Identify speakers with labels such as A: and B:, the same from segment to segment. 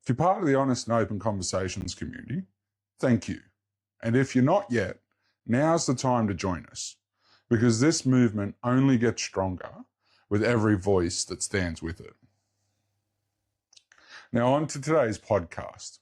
A: If you're part of the Honest and Open Conversations community, thank you. And if you're not yet, now's the time to join us, because this movement only gets stronger with every voice that stands with it. Now on to today's podcast.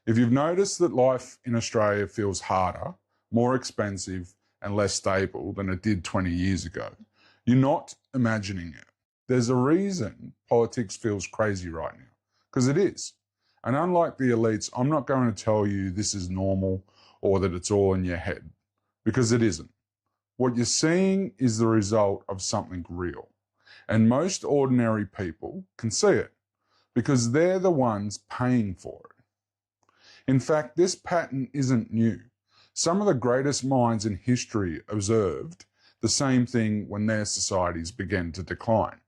A: If you've noticed that life in Australia feels harder, more expensive, and less stable than it did 20 years ago, you're not imagining it. There's a reason politics feels crazy right now, because it is. And unlike the elites, I'm not going to tell you this is normal or that it's all in your head, because it isn't. What you're seeing is the result of something real. And most ordinary people can see it, because they're the ones paying for it. In fact, this pattern isn't new. Some of the greatest minds in history observed the same thing when their societies began to decline.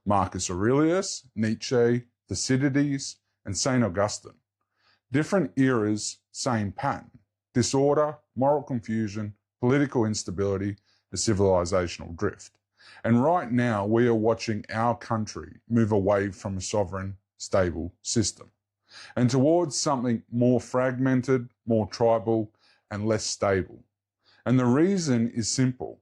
A: Marcus Aurelius, Nietzsche, Thucydides, and St. Augustine. Different eras, same pattern. Disorder, moral confusion, political instability, and civilizational drift. And right now, we are watching our country move away from a sovereign, stable system and towards something more fragmented, more tribal, and less stable. And the reason is simple.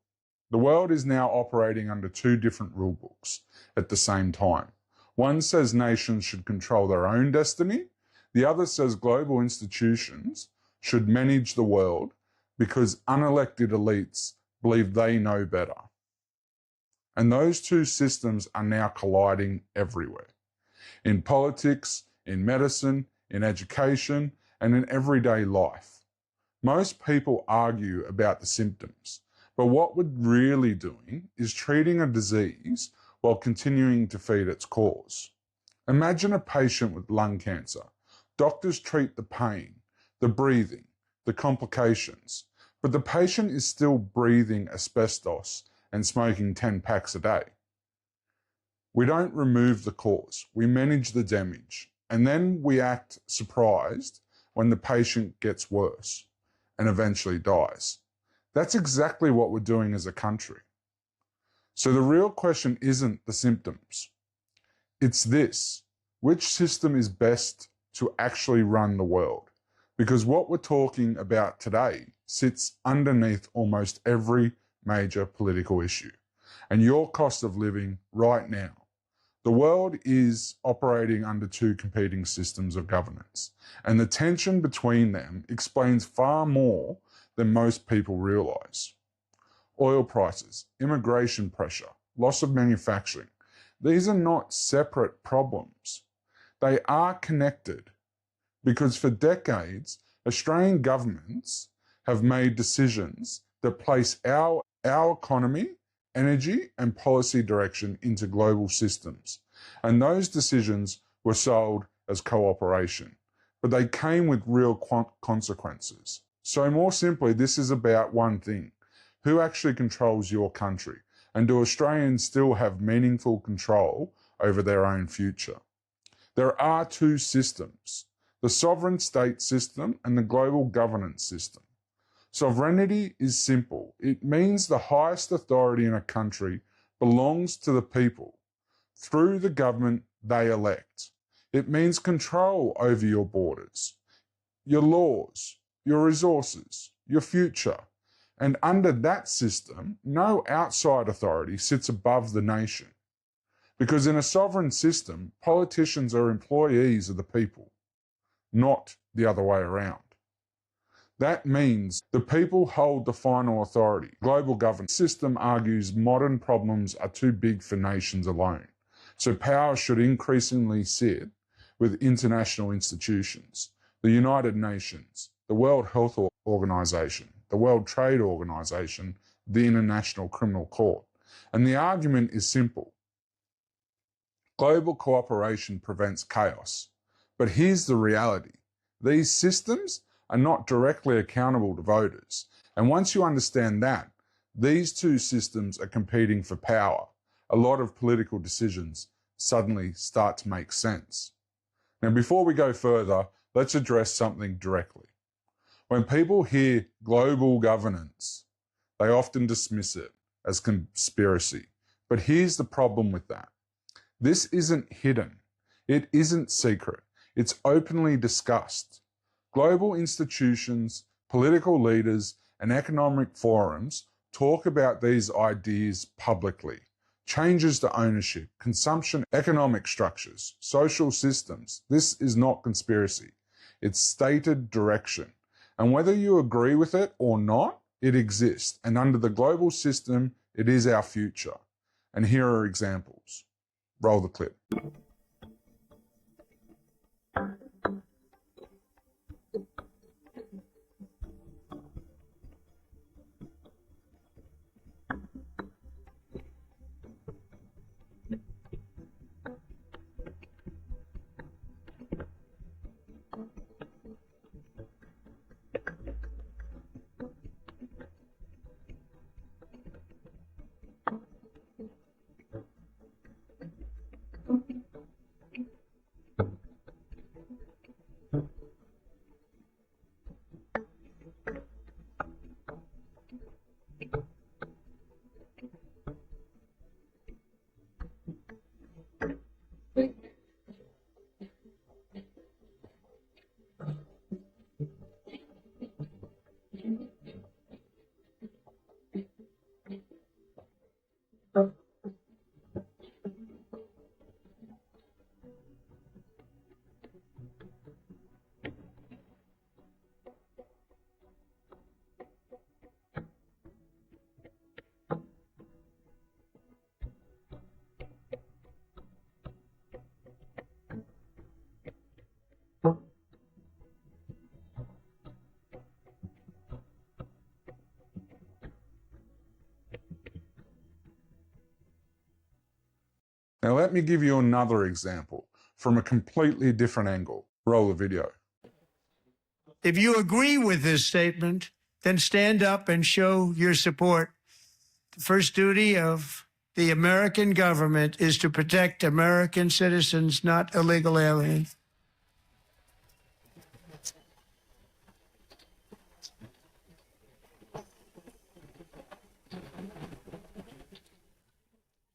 A: The world is now operating under two different rule books at the same time. One says nations should control their own destiny. The other says global institutions should manage the world because unelected elites believe they know better. And those two systems are now colliding everywhere. In politics, in medicine, in education, and in everyday life. Most people argue about the symptoms, but what we're really doing is treating a disease while continuing to feed its cause. Imagine a patient with lung cancer. Doctors treat the pain, the breathing, the complications, but the patient is still breathing asbestos and smoking 10 packs a day. We don't remove the cause, we manage the damage, and then we act surprised when the patient gets worse and eventually dies. That's exactly what we're doing as a country. So the real question isn't the symptoms. It's this: which system is best to actually run the world? Because what we're talking about today sits underneath almost every major political issue. And your cost of living right now. The world is operating under two competing systems of governance, and the tension between them explains far more than most people realise. Oil prices, immigration pressure, loss of manufacturing, these are not separate problems. They are connected because for decades, Australian governments have made decisions that place our economy, energy and policy direction into global systems. And those decisions were sold as cooperation, but they came with real consequences. So more simply, this is about one thing: who actually controls your country? And do Australians still have meaningful control over their own future? There are two systems: the sovereign state system and the global governance system. Sovereignty is simple. It means the highest authority in a country belongs to the people through the government they elect. It means control over your borders, your laws, your resources, your future. And under that system, no outside authority sits above the nation. Because in a sovereign system, politicians are employees of the people, not the other way around. That means the people hold the final authority. Global governance system argues modern problems are too big for nations alone. So power should increasingly sit with international institutions, the United Nations, the World Health Organization, the World Trade Organization, the International Criminal Court. And the argument is simple. Global cooperation prevents chaos. But here's the reality. These systems are not directly accountable to voters. And once you understand that, these two systems are competing for power. A lot of political decisions suddenly start to make sense. Now, before we go further, let's address something directly. When people hear global governance, they often dismiss it as conspiracy. But here's the problem with that. This isn't hidden. It isn't secret. It's openly discussed. Global institutions, political leaders, and economic forums talk about these ideas publicly. Changes to ownership, consumption, economic structures, social systems. This is not conspiracy. It's stated direction. And whether you agree with it or not, it exists. And under the global system, it is our future. And here are examples. Roll the clip. Now let me give you another example from a completely different angle. Roll the video.
B: If you agree with this statement, then stand up and show your support. The first duty of the American government is to protect American citizens, not illegal aliens.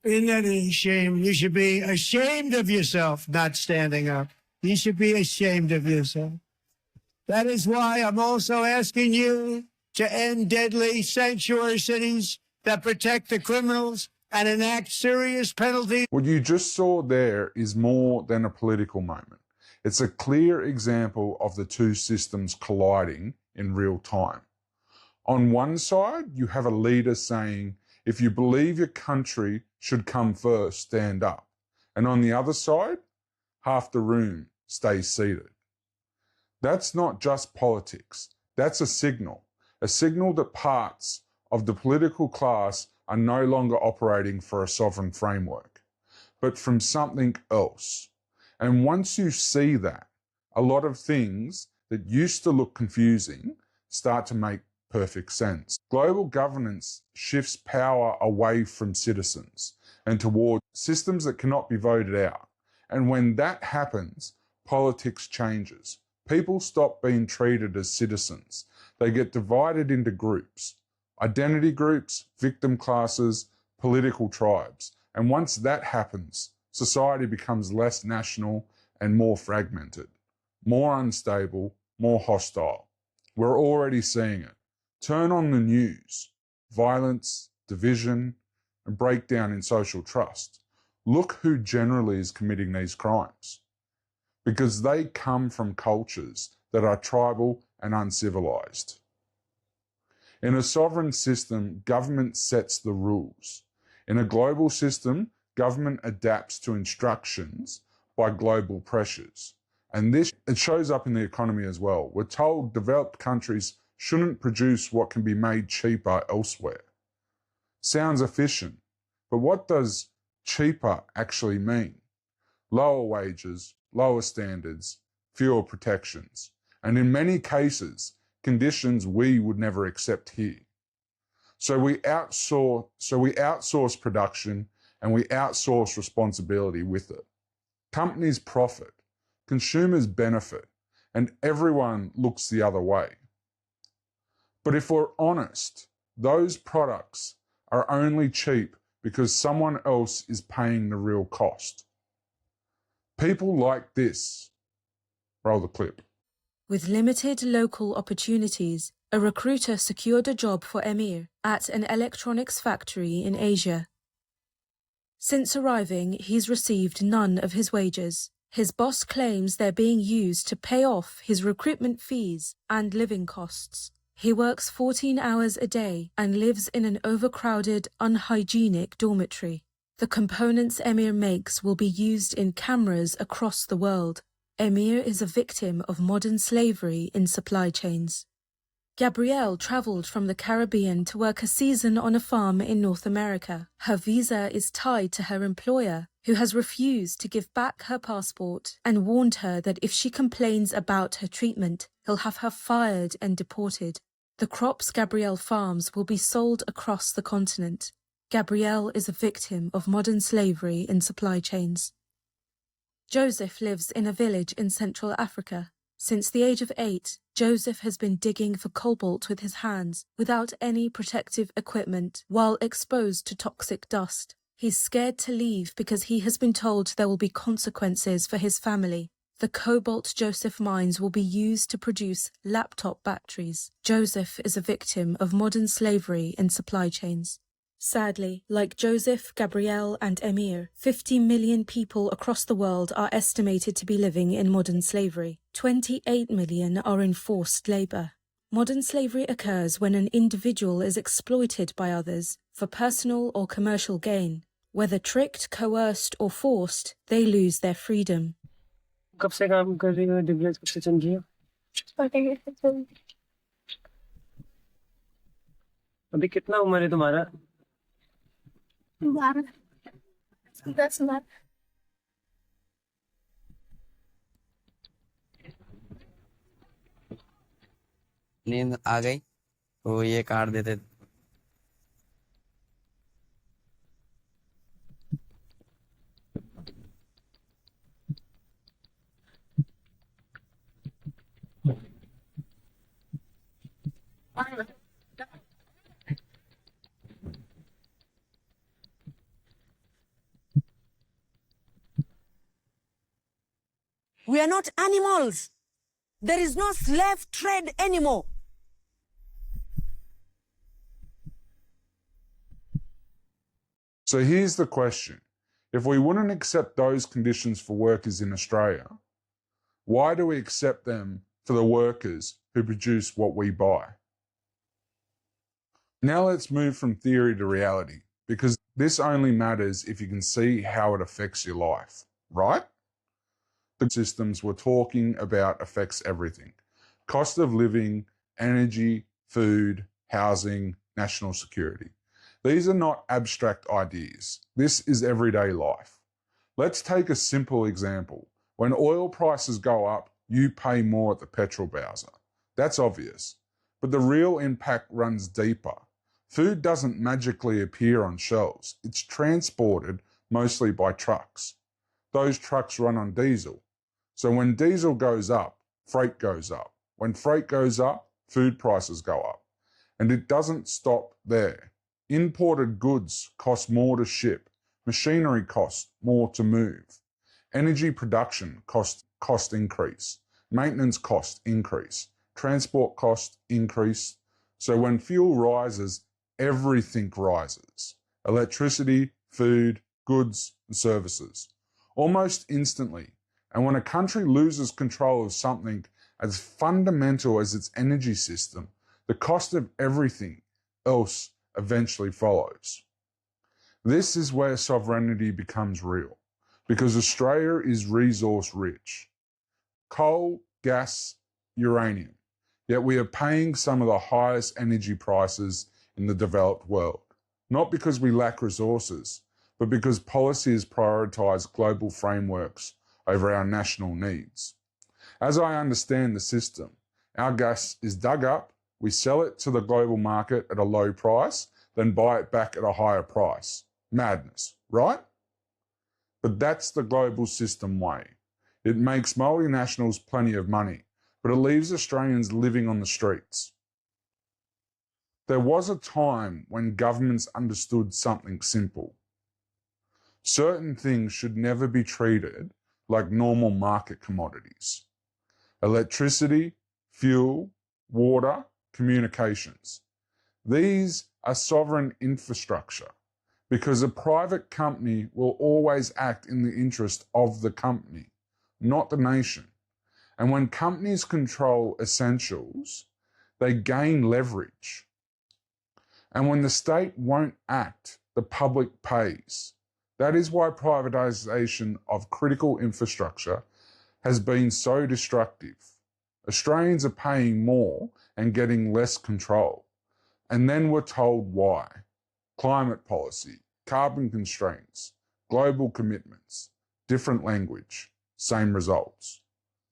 B: Isn't that a shame? You should be ashamed of yourself not standing up. You should be ashamed of yourself. That is why I'm also asking you to end deadly sanctuary cities that protect the criminals and enact serious penalties.
A: What you just saw there is more than a political moment. It's a clear example of the two systems colliding in real time. On one side, you have a leader saying, if you believe your country should come first, stand up. And on the other side, half the room stays seated. That's not just politics. That's a signal that parts of the political class are no longer operating for a sovereign framework, but from something else. And once you see that, a lot of things that used to look confusing start to make perfect sense. Global governance shifts power away from citizens and toward systems that cannot be voted out. And when that happens, politics changes. People stop being treated as citizens. They get divided into groups, identity groups, victim classes, political tribes. And once that happens, society becomes less national and more fragmented, more unstable, more hostile. We're already seeing it. Turn on the news, violence, division, and breakdown in social trust. Look who generally is committing these crimes, because they come from cultures that are tribal and uncivilized. In a sovereign system, government sets the rules. In a global system, government adapts to instructions by global pressures. And this, it shows up in the economy as well. We're told developed countries shouldn't produce what can be made cheaper elsewhere. Sounds efficient, but what does cheaper actually mean? Lower wages, lower standards, fewer protections, and in many cases, conditions we would never accept here. So we outsource production and we outsource responsibility with it. Companies profit, consumers benefit, and everyone looks the other way. But if we're honest, those products are only cheap because someone else is paying the real cost. People like this. Roll the clip.
C: With limited local opportunities, a recruiter secured a job for Emir at an electronics factory in Asia. Since arriving, he's received none of his wages. His boss claims they're being used to pay off his recruitment fees and living costs. He works 14 hours a day and lives in an overcrowded, unhygienic dormitory. The components Emir makes will be used in cameras across the world. Emir is a victim of modern slavery in supply chains. Gabrielle travelled from the Caribbean to work a season on a farm in North America. Her visa is tied to her employer, who has refused to give back her passport and warned her that if she complains about her treatment, he'll have her fired and deported. The crops Gabrielle farms will be sold across the continent. Gabrielle is a victim of modern slavery in supply chains. Joseph lives in a village in Central Africa. Since the age of 8, Joseph has been digging for cobalt with his hands without any protective equipment while exposed to toxic dust. He's scared to leave because he has been told there will be consequences for his family. The cobalt Joseph mines will be used to produce laptop batteries. Joseph is a victim of modern slavery in supply chains. Sadly, like Joseph, Gabrielle and Emir, 50 million people across the world are estimated to be living in modern slavery. 28 million are in forced labour. Modern slavery occurs when an individual is exploited by others for personal or commercial gain. Whether tricked, coerced or forced, they lose their freedom.
D: कब से काम कर रही हो degrees कब से चल रही हो अभी कितना उम्र है तुम्हारा
E: 10 लाख
F: नींद आ गई तो ये काट देते
G: We are not animals. There is no slave trade anymore.
A: So here's the question. If we wouldn't accept those conditions for workers in Australia, why do we accept them for the workers who produce what we buy? Now let's move from theory to reality, because this only matters if you can see how it affects your life, right? The systems we're talking about affects everything. Cost of living, energy, food, housing, national security. These are not abstract ideas. This is everyday life. Let's take a simple example. When oil prices go up, you pay more at the petrol bowser. That's obvious. But the real impact runs deeper. Food doesn't magically appear on shelves. It's transported mostly by trucks. Those trucks run on diesel. So when diesel goes up, freight goes up. When freight goes up, food prices go up. And it doesn't stop there. Imported goods cost more to ship. Machinery costs more to move. Energy production cost increase. Maintenance cost increase. Transport cost increase. So when fuel rises, everything rises. Electricity, food, goods and services. Almost instantly. And when a country loses control of something as fundamental as its energy system, the cost of everything else eventually follows. This is where sovereignty becomes real, because Australia is resource rich. Coal, gas, uranium. Yet we are paying some of the highest energy prices in the developed world. Not because we lack resources, but because policy has prioritised global frameworks over our national needs. As I understand the system, our gas is dug up, we sell it to the global market at a low price, then buy it back at a higher price. Madness, right? But that's the global system way. It makes multinationals plenty of money, but it leaves Australians living on the streets. There was a time when governments understood something simple. Certain things should never be treated like normal market commodities. Electricity, fuel, water, communications. These are sovereign infrastructure because a private company will always act in the interest of the company, not the nation. And when companies control essentials, they gain leverage. And when the state won't act, the public pays. That is why privatisation of critical infrastructure has been so destructive. Australians are paying more and getting less control. And then we're told why. Climate policy, carbon constraints, global commitments, different language, same results.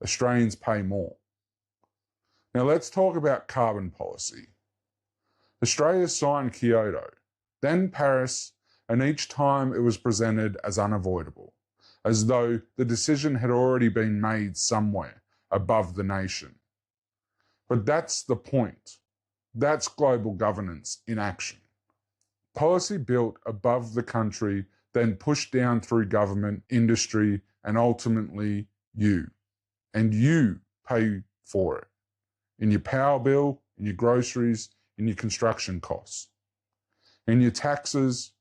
A: Australians pay more. Now let's talk about carbon policy. Australia signed Kyoto, then Paris, and each time it was presented as unavoidable, as though the decision had already been made somewhere above the nation. But that's the point. That's global governance in action. Policy built above the country, then pushed down through government, industry, and ultimately you. And you pay for it. In your power bill, in your groceries, in your construction costs, in your taxes.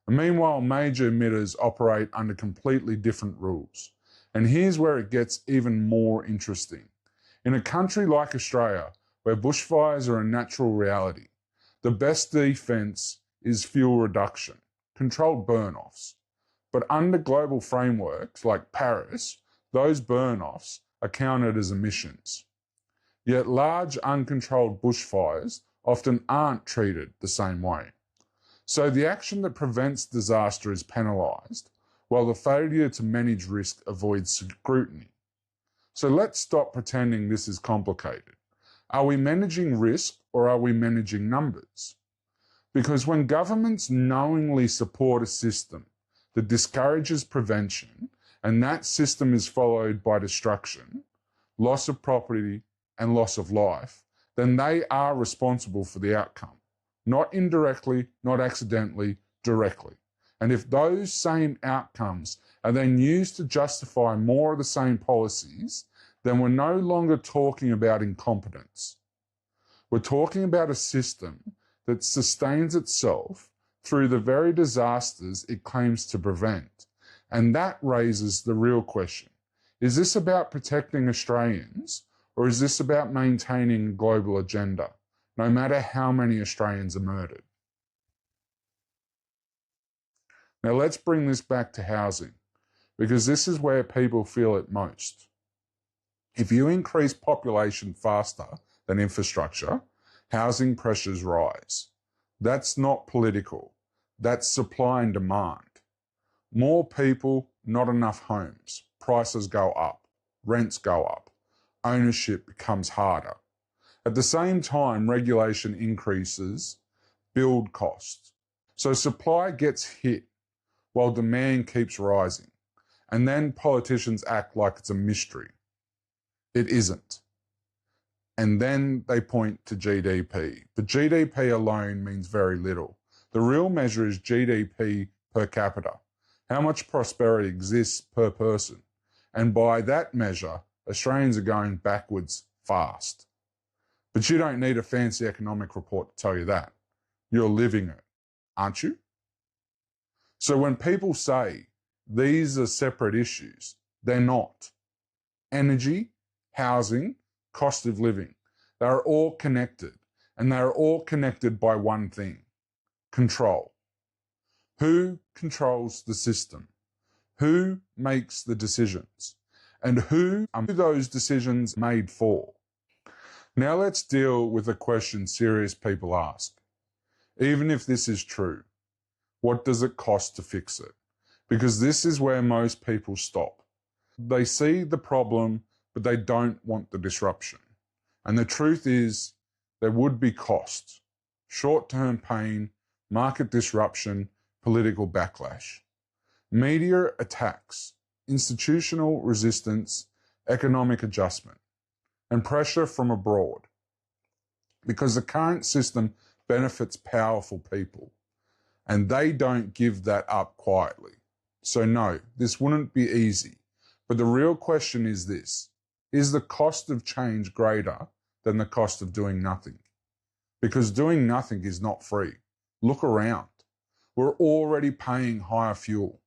A: And meanwhile, major emitters operate under completely different rules. And here's where it gets even more interesting. In a country like Australia, where bushfires are a natural reality, the best defence is fuel reduction, controlled burn-offs. But under global frameworks like Paris, those burn-offs are counted as emissions. Yet large uncontrolled bushfires often aren't treated the same way. So the action that prevents disaster is penalised, while the failure to manage risk avoids scrutiny. So let's stop pretending this is complicated. Are we managing risk or are we managing numbers? Because when governments knowingly support a system that discourages prevention, and that system is followed by destruction, loss of property, and loss of life, then they are responsible for the outcome. Not indirectly, not accidentally, directly. And if those same outcomes are then used to justify more of the same policies, then we're no longer talking about incompetence. We're talking about a system that sustains itself through the very disasters it claims to prevent. And that raises the real question. Is this about protecting Australians, or is this about maintaining a global agenda, no matter how many Australians are murdered? Now let's bring this back to housing, because this is where people feel it most. If you increase population faster than infrastructure, housing pressures rise. That's not political. That's supply and demand. More people, not enough homes. Prices go up. Rents go up. Ownership becomes harder. At the same time, regulation increases build costs. So supply gets hit while demand keeps rising. And then politicians act like it's a mystery. It isn't. And then they point to GDP. But GDP alone means very little. The real measure is GDP per capita. How much prosperity exists per person? And by that measure, Australians are going backwards fast. But you don't need a fancy economic report to tell you that. You're living it, aren't you? So when people say these are separate issues, they're not. Energy, housing, cost of living, they're all connected. And they're all connected by one thing: control. Who controls the system? Who makes the decisions? And who are those decisions made for? Now let's deal with a question serious people ask. Even if this is true, what does it cost to fix it? Because this is where most people stop. They see the problem, but they don't want the disruption. And the truth is, there would be costs: short-term pain, market disruption, political backlash, media attacks, institutional resistance, economic adjustment, and pressure from abroad. because the current system benefits powerful people and they don't give that up quietly. So no, this wouldn't be easy. But the real question is this: is the cost of change greater than the cost of doing nothing? Because doing nothing is not free. Look around. We're already paying higher fuel,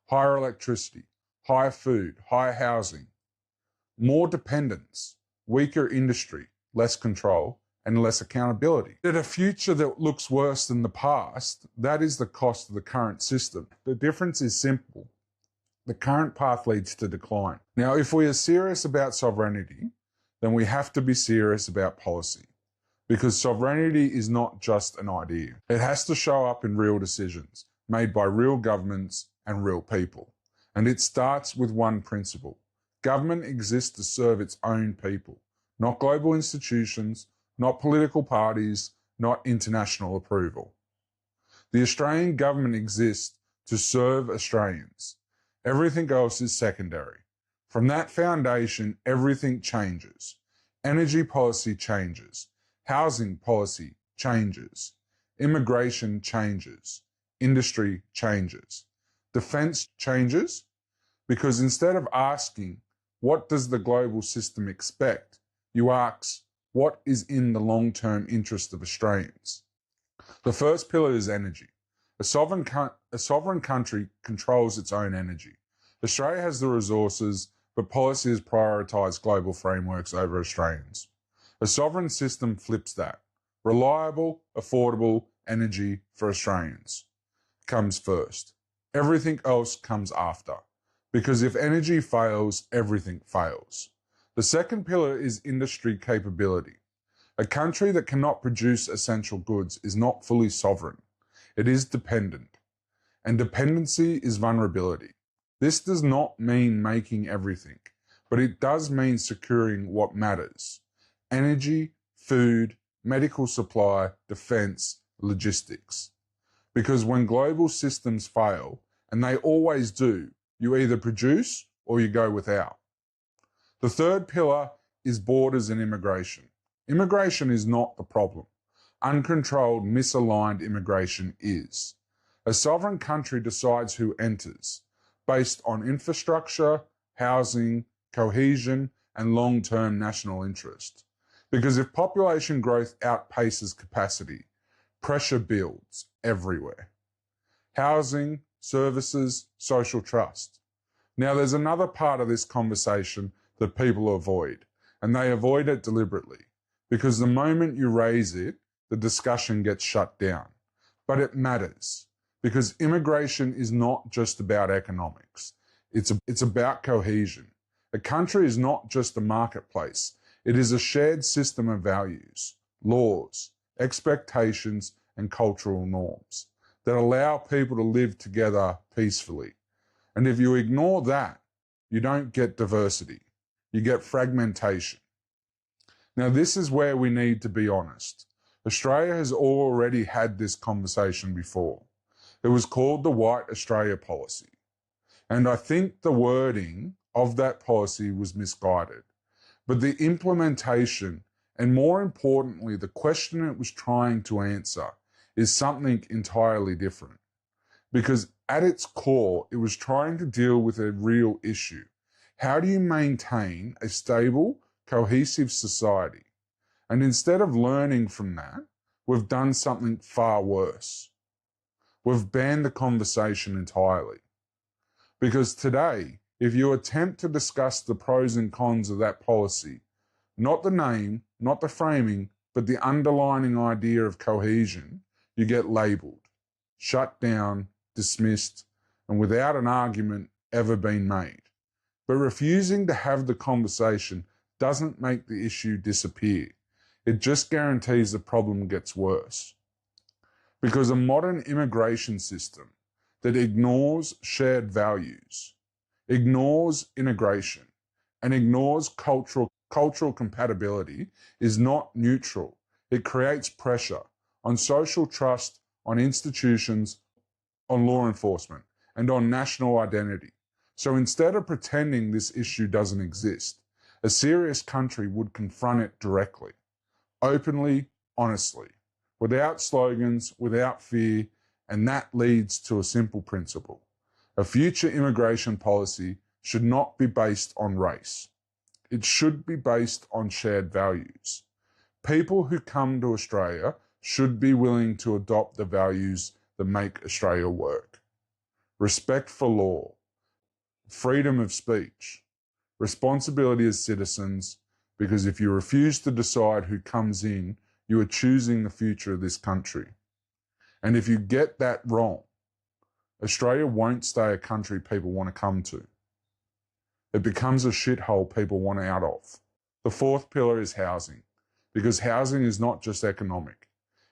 A: higher electricity, higher food, higher housing, more dependence, weaker industry, less control, and less accountability. That a future that looks worse than the past, that is the cost of the current system. The difference is simple. The current path leads to decline. Now, if we are serious about sovereignty, then we have to be serious about policy. Because sovereignty is not just an idea. It has to show up in real decisions made by real governments and real people. And it starts with one principle. Government exists to serve its own people, not global institutions, not political parties, not international approval. The Australian government exists to serve Australians. Everything else is secondary. From that foundation, everything changes. Energy policy changes. Housing policy changes. Immigration changes. Industry changes. Defense changes because instead of asking, what does the global system expect? You ask, what is in the long-term interest of Australians? The first pillar is energy. A sovereign country controls its own energy. Australia has the resources, but policy has prioritised global frameworks over Australians. A sovereign system flips that. Reliable, affordable energy for Australians comes first. Everything else comes after. Because if energy fails, everything fails. The second pillar is industry capability. A country that cannot produce essential goods is not fully sovereign. It is dependent. And dependency is vulnerability. This does not mean making everything, but it does mean securing what matters. Energy, food, medical supply, defense, logistics. Because when global systems fail, and they always do, you either produce or you go without. The third pillar is borders and immigration. Immigration is not the problem. Uncontrolled, misaligned immigration is. A sovereign country decides who enters, based on infrastructure, housing, cohesion, and long-term national interest. Because if population growth outpaces capacity, pressure builds everywhere. Housing, services, social trust. Now, there's another part of this conversation that people avoid, and they avoid it deliberately, because the moment you raise it, the discussion gets shut down. But it matters, because immigration is not just about economics. It's about cohesion. A country is not just a marketplace. It is a shared system of values, laws, expectations, and cultural norms that allow people to live together peacefully. And if you ignore that, you don't get diversity. You get fragmentation. Now, this is where we need to be honest. Australia has already had this conversation before. It was called the White Australia Policy. And I think the wording of that policy was misguided. But the implementation, and more importantly, the question it was trying to answer, is something entirely different. Because at its core, it was trying to deal with a real issue. How do you maintain a stable, cohesive society? And instead of learning from that, we've done something far worse. We've banned the conversation entirely. Because today, if you attempt to discuss the pros and cons of that policy, not the name, not the framing, but the underlying idea of cohesion, you get labelled, shut down, dismissed, and without an argument ever been made. But refusing to have the conversation doesn't make the issue disappear. It just guarantees the problem gets worse. Because a modern immigration system that ignores shared values, ignores integration, and ignores cultural compatibility is not neutral. It creates pressure on social trust, on institutions, on law enforcement, and on national identity. So instead of pretending this issue doesn't exist, a serious country would confront it directly, openly, honestly, without slogans, without fear, and that leads to a simple principle. A future immigration policy should not be based on race. It should be based on shared values. People who come to Australia should be willing to adopt the values that make Australia work. Respect for law, freedom of speech, responsibility as citizens, because if you refuse to decide who comes in, you are choosing the future of this country. And if you get that wrong, Australia won't stay a country people want to come to. It becomes a shithole people want out of. The fourth pillar is housing, because housing is not just economic.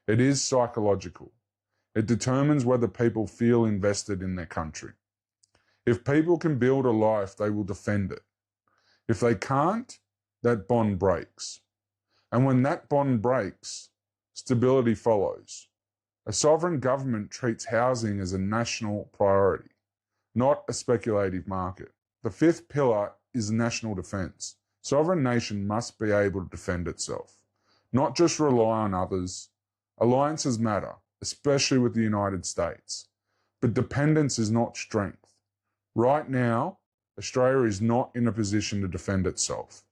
A: It is psychological. It determines whether people feel invested in their country. If people can build a life, they will defend it. If they can't, that bond breaks. And when that bond breaks, stability follows. A sovereign government treats housing as a national priority, not a speculative market. The fifth pillar is national defence. Sovereign nation must be able to defend itself, not just rely on others. Alliances matter, especially with the United States, but dependence is not strength. Right now, Australia is not in a position to defend itself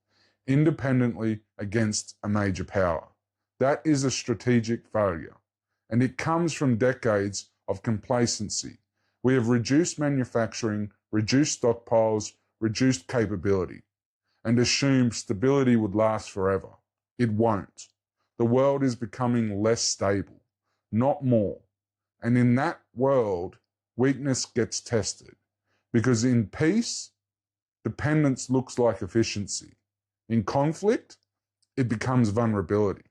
A: independently against a major power. That is a strategic failure, and it comes from decades of complacency. We have reduced manufacturing, reduced stockpiles, reduced capability, and assumed stability would last forever. It won't. The world is becoming less stable, not more. And in that world, weakness gets tested, because in peace, dependence looks like efficiency. In conflict, it becomes vulnerability.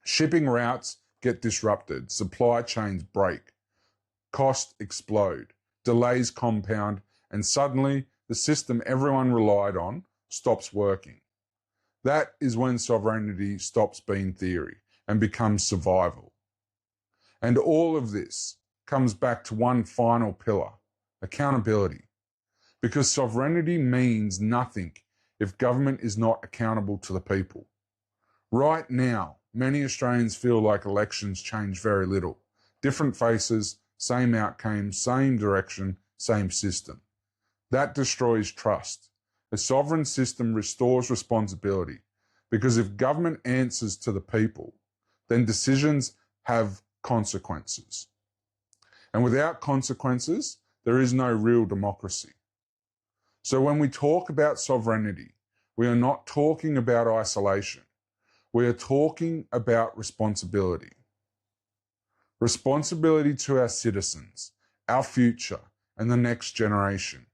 A: Shipping routes get disrupted, supply chains break, costs explode, delays compound, and suddenly the system everyone relied on stops working. That is when sovereignty stops being theory and becomes survival. And all of this comes back to one final pillar: accountability. Because sovereignty means nothing if government is not accountable to the people. Right now, many Australians feel like elections change very little. Different faces, same outcome, same direction, same system. That destroys trust. A sovereign system restores responsibility, because if government answers to the people, then decisions have consequences. And without consequences, there is no real democracy. So when we talk about sovereignty, we are not talking about isolation. We are talking about responsibility. Responsibility to our citizens, our future, and the next generation.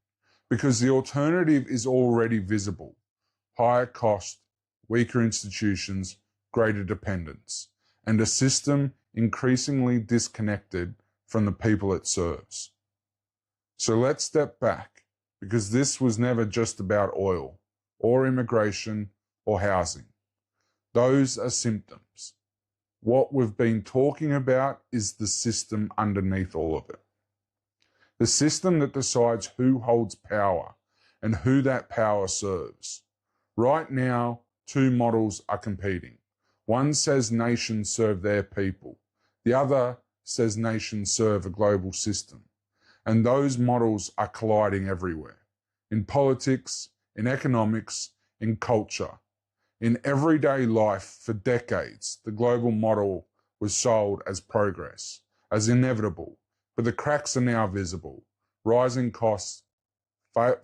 A: Because the alternative is already visible: higher cost, weaker institutions, greater dependence, and a system increasingly disconnected from the people it serves. So let's step back, because this was never just about oil, or immigration, or housing. Those are symptoms. What we've been talking about is the system underneath all of it. The system that decides who holds power and who that power serves. Right now, two models are competing. One says nations serve their people. The other says nations serve a global system. And those models are colliding everywhere. In politics, in economics, in culture. In everyday life for decades, the global model was sold as progress, as inevitable, but the cracks are now visible. Rising costs,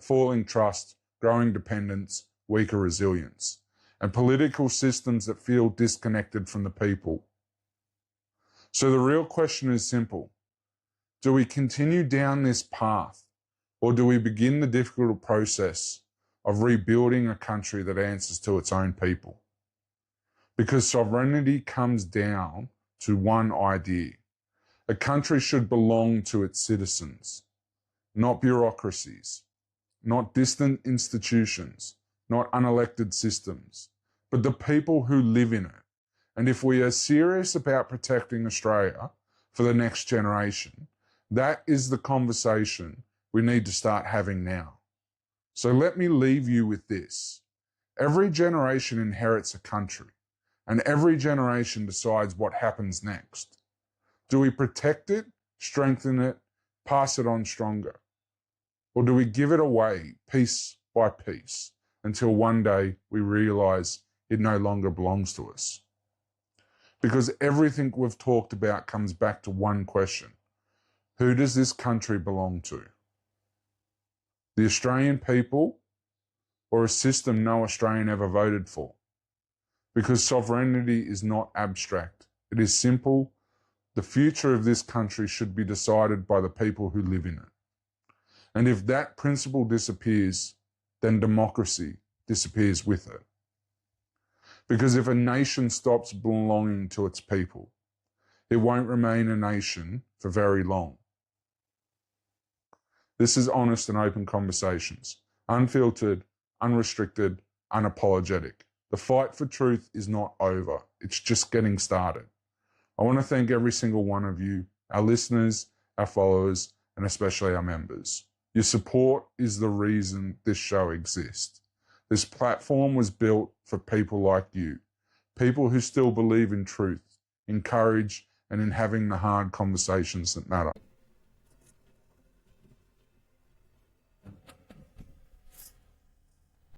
A: falling trust, growing dependence, weaker resilience, and political systems that feel disconnected from the people. So the real question is simple. Do we continue down this path, or do we begin the difficult process of rebuilding a country that answers to its own people? Because sovereignty comes down to one idea. A country should belong to its citizens, not bureaucracies, not distant institutions, not unelected systems, but the people who live in it. And if we are serious about protecting Australia for the next generation, that is the conversation we need to start having now. So let me leave you with this. Every generation inherits a country. and every generation decides what happens next. Do we protect it, strengthen it, pass it on stronger? Or do we give it away piece by piece until one day we realise it no longer belongs to us? Because everything we've talked about comes back to one question. Who does this country belong to? The Australian people, or a system no Australian ever voted for? Because sovereignty is not abstract. It is simple. The future of this country should be decided by the people who live in it. And if that principle disappears, then democracy disappears with it. Because if a nation stops belonging to its people, it won't remain a nation for very long. This is honest and open conversations, unfiltered, unrestricted, unapologetic. The fight for truth is not over. It's just getting started. I want to thank every single one of you, our listeners, our followers, and especially our members. Your support is the reason this show exists. This platform was built for people like you, people who still believe in truth, in courage, and in having the hard conversations that matter.